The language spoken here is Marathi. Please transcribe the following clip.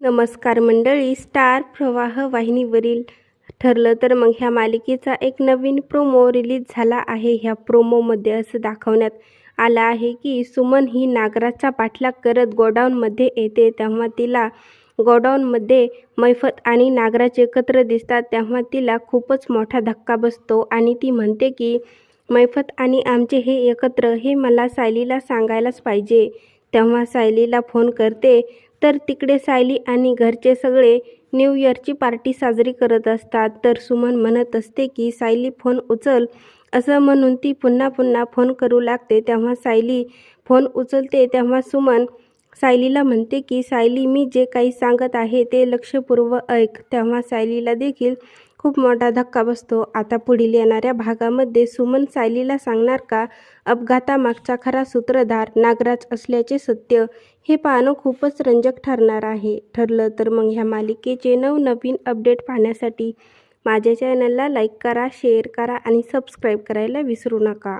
नमस्कार मंडळी, स्टार प्रवाह वाहिनीवरील ठरलं तर मग ह्या मालिकेचा एक नवीन प्रोमो रिलीज झाला आहे. ह्या प्रोमोमध्ये असं दाखवण्यात आलं आहे की सुमन ही नागराजचा पाठलाग करत गोडाऊनमध्ये येते. तेव्हा तिला गोडाऊनमध्ये मैफत आणि नागराज एकत्र दिसतात. तेव्हा तिला खूपच मोठा धक्का बसतो आणि ती म्हणते की मैफत आणि आमचे हे एकत्र हे मला सायलीला सांगायलाच पाहिजे. तेव्हा सायलीला फोन करते तर तिकडे सायली आणि घरचे सगळे न्यू इयरची पार्टी साजरी करत असतात. तर सुमन म्हणत असते की सायली फोन उचल, असं म्हणून ती पुन्हा पुन्हा फोन करू लागते. तेव्हा सायली फोन उचलते. तेव्हा सुमन सायलीला म्हणते की सायली, मी जे काही सांगत आहे ते लक्षपूर्वक ऐक. तेव्हा सायलीला देखील खूप मोठा धक्का बसतो. आता पुढील येणाऱ्या भागामध्ये सुमन सायलीला सांगणार का अपघातामागचा खरा सूत्रधार नागराज असल्याचे सत्य, हे पाहणं खूपच रंजक ठरणार आहे. ठरलं तर मग ह्या मालिकेचे नवनवीन अपडेट पाहण्यासाठी माझ्या चॅनलला लाईक करा, शेअर करा आणि सबस्क्राईब करायला विसरू नका.